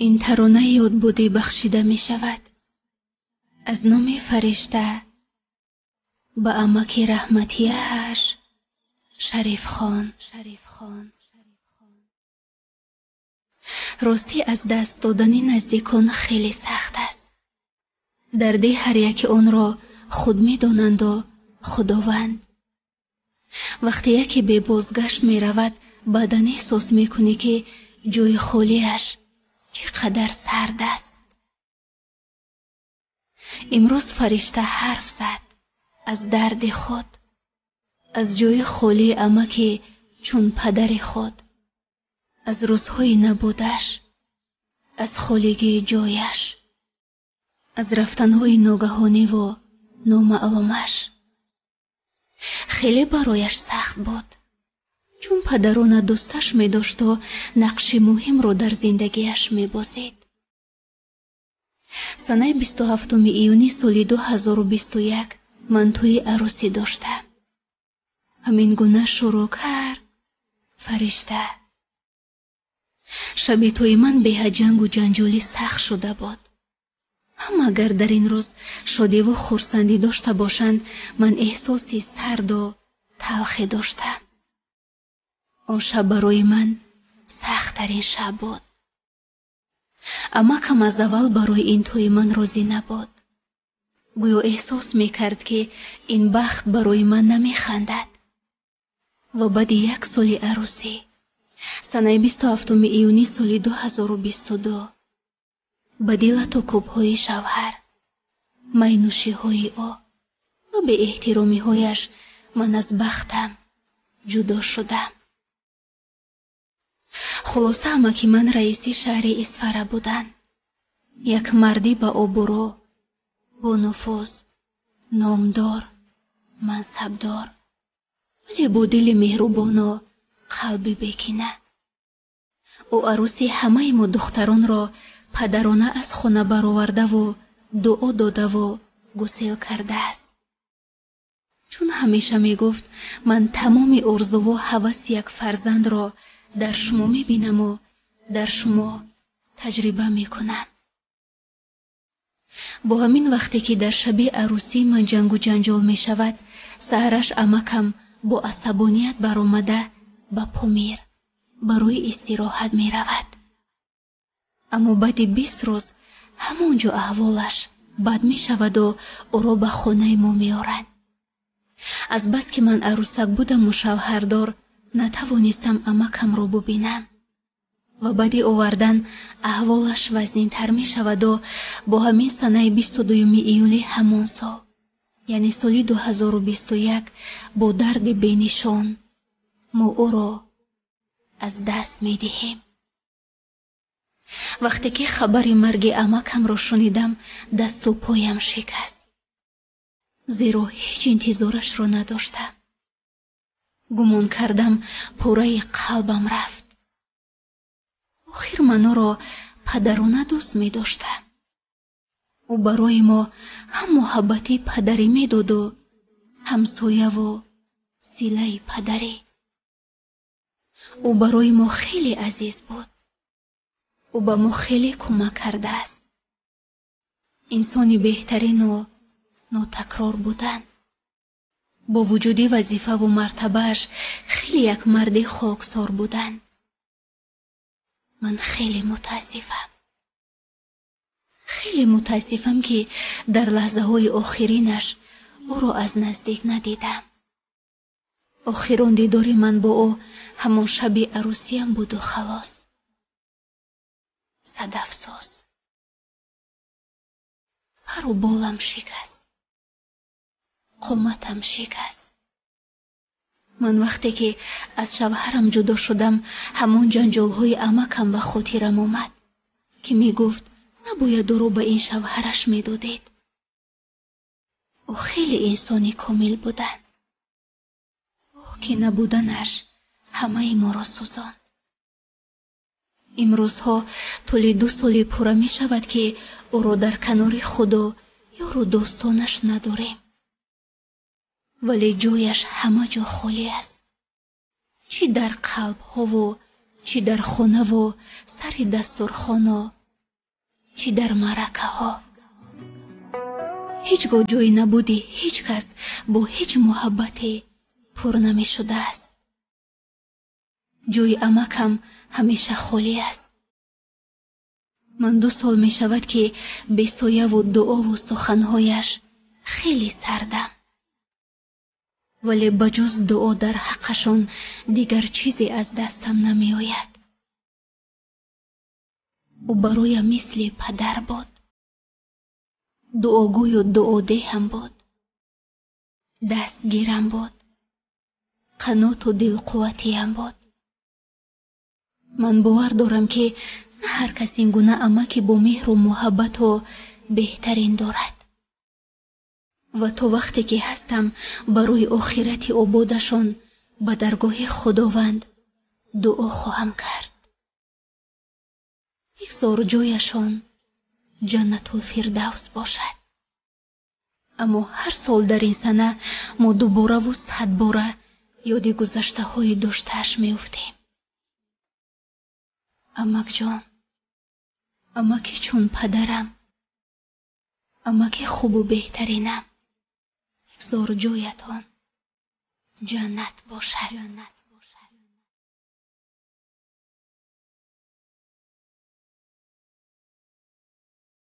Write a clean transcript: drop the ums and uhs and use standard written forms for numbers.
این ترانه یاد بودی بخشیده می شود از نام فرشته به امک رحمتیهش شریف خان. راستی از دست دادن نزدیکان خیلی سخت است. درد هر یک آن را خود می دانند و خداوند. وقتی یکی به بازگشت می رود بدن احساس می کنی که جای خالیش چقدر سرد است. امروز فرشته حرف زد از درد خود، از جای خالی امک چون پدر خود، از روزهای نبودش، از خالیگی جایش، از رفتنهای ناگهانی و نامعلومش. خیلی برایش سخت بود چون پدرانه دوستش می داشت و نقش مهم را در زندگیش می بازید. سنه 27 ایونی سال 2021 من توی عروسی داشتم. همین گونه شروع کرد فرشته. شب توی من به جنگ و جنجالی سخت شده بود. اما اگر در این روز شادی و خرسندی داشته باشند من احساسی سرد و تلخی داشتم. آن شب برای من سخت ترین شب بود. اما کم از اول برای این توی من راضی نبود. گویا احساس می کرد که این بخت برای من نمی خندد. و بعد یک سال عروسی سنه 27 ایونی سال 2022 به دل و کوب‌های شوهر، مینوشی‌های او و به احترامی‌هایش من از بختم جدا شدم. خلاصه امکی من رئیسی شهر اصفهان بودند. یک مردی با آبرو، با نفوذ، نامدار، منصبدار، ولی با دل مهربان و قلبی بی‌کینه. او عروسی همه ما دختران را پدرانه از خانه برآورده و دعا داده و گسیل کرده است. چون همیشه می گفت من تمام آرزو و هوس یک فرزند را در شما می بینم و در شما تجربه می کنم. با همین وقتی که در شب عروسی من جنگ و جنجال می شود، سحرش امکم با عصبانیت برآمده به پامیر برای استراحت می رود. اما بعد 20 روز همونجا احوالش بد می شود و او را به خانه ما می آورند. از بس که من عروسک بودم و شوهردار نتوانستم امکم را ببینم و بعد آوردن احوالش وزنین تر می شود و با همین سنه 22 ایولی همون سال یعنی سال 2021 با درد بینشان ما او را از دست می دهیم. وقتی که خبر مرگ امکم را شنیدم دست و پایم شکست، زیرا هیچ انتظارش را نداشتم. گمان کردم پوره قلبم رفت. آخر من او را پدرانه دوست می داشتم. او برای ما هم محبتی پدری می داد و هم سایه و صله پدری. او برای ما خیلی عزیز بود. او به ما خیلی کمک کرده است. انسانی بهترین و ناتکرار بودن. با وجود وظیفه و مرتبهش خیلی یک مرد خاکسار بودن. من خیلی متاسفم که در لحظه های آخرینش او را از نزدیک ندیدم. آخرین دیدار من با او همان شب عروسیم بود و خلاص. صد افسوس. پر و بالم شکست. قامتم شکست. من وقتی که از شوهرم جدا شدم همون جنجال‌های امکم به خاطرم آمد که می گفت نباید او را به این شوهرش می دادید. او خیلی انسانی کامل بودن. او که نبودنش همه ما را سوزاند. امروزها طول 2 سال پوره می شود که او را در کنار خود و یار دوستانش نداریم. ولی جایش همه جا خالی است. چی در قلب ها و چی در خانه و سر دسترخوان و چی در معرکه ها. هیچگاه جایی نبودی هیچ کس با هیچ محبتی پر نمی شده است. جوی امکم همیشه خالی است. من 2 سال می شود که به سایه و دعا و سخنهایش خیلی سردم. ولی بجز دعا در حقشان دیگر چیزی از دستم نمی آید. او برایم مثل پدر بود. دعاگوی و دعادهم بود. دستگیرم بود. قنات و دلقوتیم بود. من باور دارم که نه هر کس این گونه امکی با مهر و محبت و بهترین دارد. و تا وقتی که هستم برای آخرت آبادشان به درگاه خداوند دعا خواهم کرد. بگذار جایشان جنت الفردوس باشد. اما هر سال در این سنه ما دوباره و 100 باره یاد گذشته های داشته‌اش می افتیم. امک جان، امکی چون پدرم، امکی خوب و بهترینم، بگذار جایتان جنت باشد.